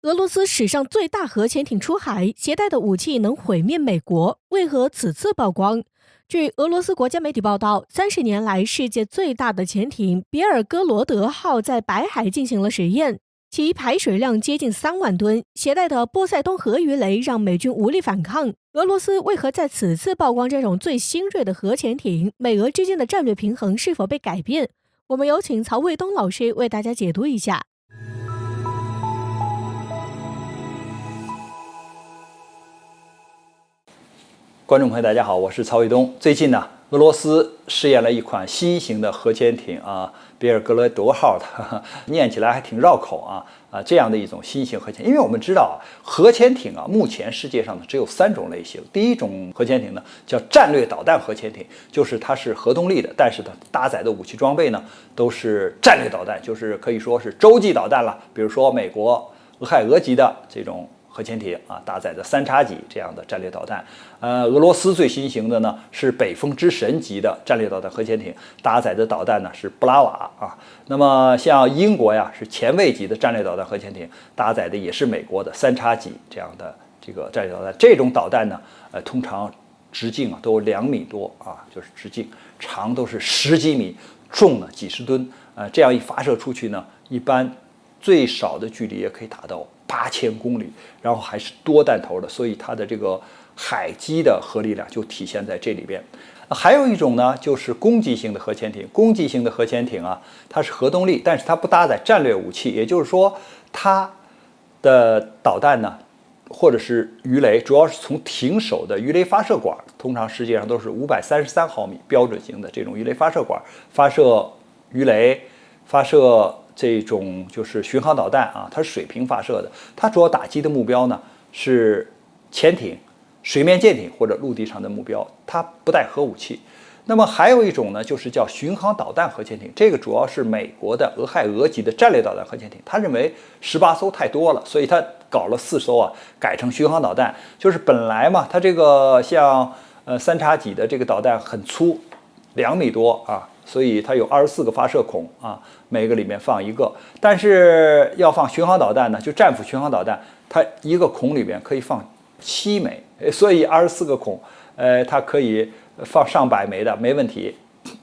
俄罗斯史上最大核潜艇出海，携带的武器能毁灭美国，为何此次曝光？据俄罗斯国家媒体报道，30年来世界最大的潜艇别尔哥罗德号在白海进行了实验，其排水量接近3万吨，携带的波塞冬核鱼雷让美军无力反抗。俄罗斯为何在此次曝光这种最新锐的核潜艇？美俄之间的战略平衡是否被改变？我们有请曹卫东老师为大家解读一下。观众朋友，大家好，我是曹卫东。最近呢，俄罗斯试验了一款新型的核潜艇别尔哥罗德号的，念起来还挺绕口这样的一种新型核潜艇。因为我们知道核潜艇目前世界上呢只有3种类型。第一种核潜艇呢叫战略导弹核潜艇，就是它是核动力的，但是它搭载的武器装备呢都是战略导弹，就是可以说是洲际导弹了。比如说美国俄亥俄级的这种核潜艇搭载的3叉戟这样的战略导弹。俄罗斯最新型的呢是北风之神级的战略导弹核潜艇，搭载的导弹呢是布拉瓦那么像英国是前卫级的战略导弹核潜艇，搭载的也是美国的3叉戟这样的这个战略导弹。这种导弹呢，通常直径都有2米多就是直径，长都是10几米，重呢几十吨。这样一发射出去呢，一般最少的距离也可以达到8000公里，然后还是多弹头的，所以它的这个海基的核力量就体现在这里边。还有一种呢，就是攻击型的核潜艇。攻击型的核潜艇它是核动力，但是它不搭载战略武器，也就是说，它的导弹呢，或者是鱼雷，主要是从停手的鱼雷发射管，通常世界上都是533毫米标准型的这种鱼雷发射管发射鱼雷，发射这种就是巡航导弹它是水平发射的，它主要打击的目标呢是潜艇、水面舰艇或者陆地上的目标，它不带核武器。那么还有一种呢，就是叫巡航导弹核潜艇，这个主要是美国的俄亥俄级的战略导弹核潜艇，他认为18艘太多了，所以他搞了4艘改成巡航导弹。就是本来嘛，它这个像3叉戟的这个导弹很粗，2米多所以它有24个发射孔每个里面放1个。但是要放巡航导弹呢，就战斧巡航导弹，它1个孔里面可以放7枚，所以24个孔，它可以放上百枚的没问题。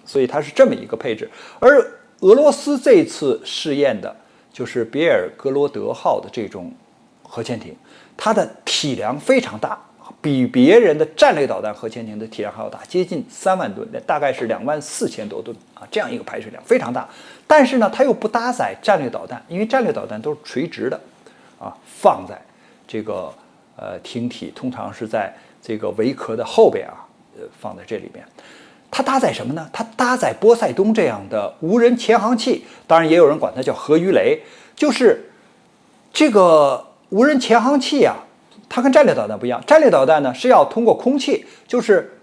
所以它是这么一个配置。而俄罗斯这次试验的就是别尔哥罗德号的这种核潜艇，它的体量非常大，比别人的战略导弹核潜艇的体量还要大，接近3万吨，大概是24000多吨这样一个排水量非常大。但是呢，它又不搭载战略导弹，因为战略导弹都是垂直的放在这个艇体，通常是在这个桅壳的后边放在这里边。它搭载什么呢？它搭载波塞冬这样的无人潜航器，当然也有人管它叫核鱼雷。就是这个无人潜航器它跟战略导弹不一样。战略导弹呢是要通过空气，就是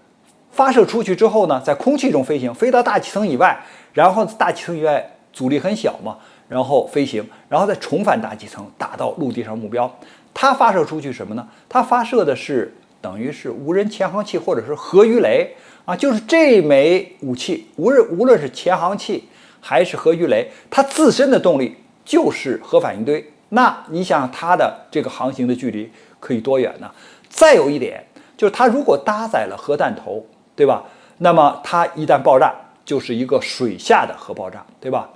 发射出去之后呢，在空气中飞行，飞到大气层以外，然后大气层以外阻力很小嘛，然后飞行，然后再重返大气层，打到陆地上目标。它发射出去什么呢？它发射的是等于是无人潜航器或者是核鱼雷就是这枚武器，无论是潜航器还是核鱼雷，它自身的动力就是核反应堆。那你想它的这个航行的距离可以多远呢？再有一点就是它如果搭载了核弹头，对吧？那么它一旦爆炸，就是一个水下的核爆炸，对吧？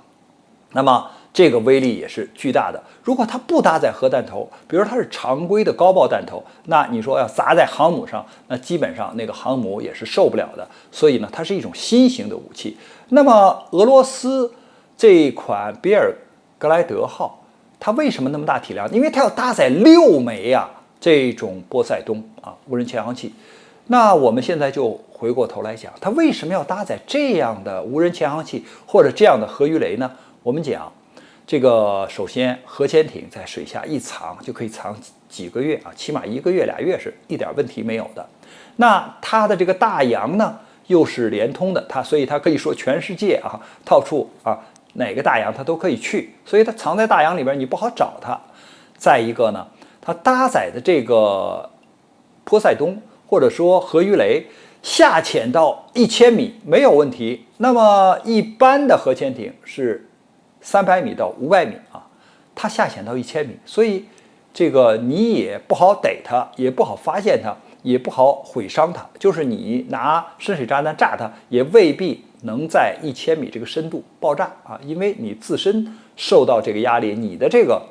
那么这个威力也是巨大的。如果它不搭载核弹头，比如它是常规的高爆弹头，那你说要砸在航母上，那基本上那个航母也是受不了的。所以呢，它是一种新型的武器。那么俄罗斯这一款别尔格莱德号，它为什么那么大体量？因为它要搭载6枚这种波塞冬无人潜航器。那我们现在就回过头来讲，它为什么要搭载这样的无人潜航器或者这样的核鱼雷呢？我们讲这个，首先核潜艇在水下一藏就可以藏几个月起码1个月2月是一点问题没有的。那它的这个大洋呢又是连通的，所以它可以说全世界到处哪个大洋它都可以去，所以它藏在大洋里边你不好找它。再一个呢，它搭载的这个波塞冬或者说核鱼雷下潜到1000米没有问题。那么一般的核潜艇是300米到500米它下潜到1000米，所以这个你也不好逮它，也不好发现它，也不好毁伤它。就是你拿深水炸弹炸它，也未必能在1000米这个深度爆炸啊，因为你自身受到这个压力，你的这个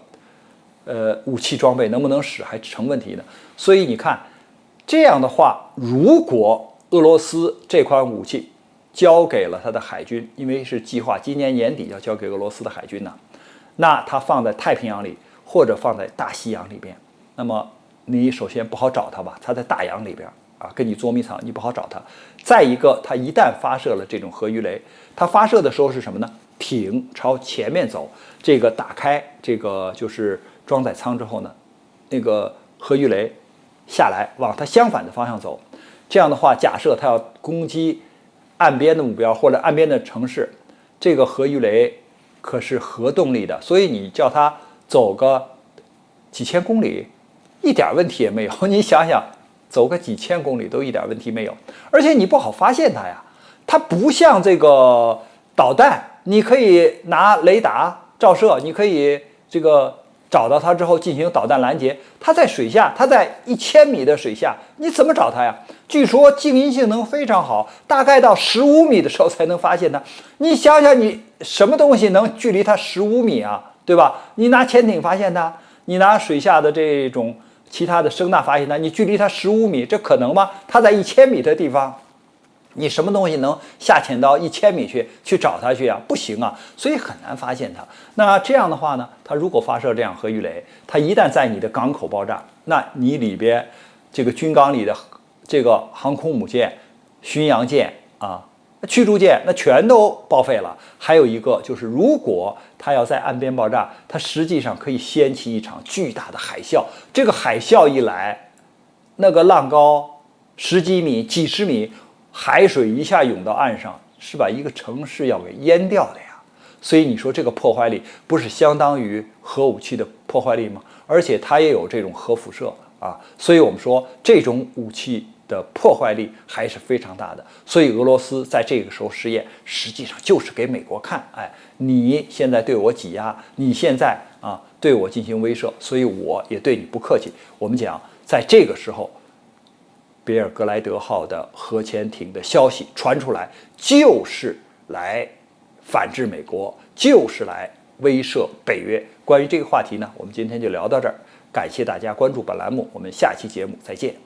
武器装备能不能使还成问题呢。所以你看，这样的话，如果俄罗斯这款武器交给了他的海军，因为是计划今年年底要交给俄罗斯的海军呢，那它放在太平洋里或者放在大西洋里边，那么你首先不好找它吧，它在大洋里边啊，跟你捉迷藏，你不好找它。再一个，它一旦发射了这种核鱼雷，它发射的时候是什么呢？艇朝前面走，这个打开这个就是装载舱之后呢，那个核鱼雷下来往它相反的方向走。这样的话，假设它要攻击岸边的目标或者岸边的城市，这个核鱼雷可是核动力的，所以你叫它走个几千公里，一点问题也没有。你想想，走个几千公里都一点问题没有，而且你不好发现它呀。它不像这个导弹，你可以拿雷达照射，你可以这个找到它之后进行导弹拦截。它在水下，它在1000米的水下，你怎么找它呀？据说静音性能非常好，大概到15米的时候才能发现它。你想想，你什么东西能距离它15米啊？对吧？你拿潜艇发现它，你拿水下的这种其他的声呐发现它，你距离它15米，这可能吗？它在1000米的地方，你什么东西能下潜到1000米去找它去啊？不行啊，所以很难发现它。那这样的话呢，它如果发射这样核鱼雷，它一旦在你的港口爆炸，那你里边这个军港里的这个航空母舰、巡洋舰啊、驱逐舰，那全都报废了。还有一个就是，如果它要在岸边爆炸，它实际上可以掀起一场巨大的海啸。这个海啸一来，那个浪高10几米、几十米。海水一下涌到岸上，是把一个城市要给淹掉的呀。所以你说这个破坏力不是相当于核武器的破坏力吗？而且它也有这种核辐射啊。所以我们说这种武器的破坏力还是非常大的。所以俄罗斯在这个时候试验，实际上就是给美国看，哎，你现在对我挤压，你现在啊对我进行威慑，所以我也对你不客气。我们讲，在这个时候，别尔格莱德号的核潜艇的消息传出来，就是来反制美国，就是来威慑北约。关于这个话题呢，我们今天就聊到这儿，感谢大家关注本栏目，我们下期节目再见。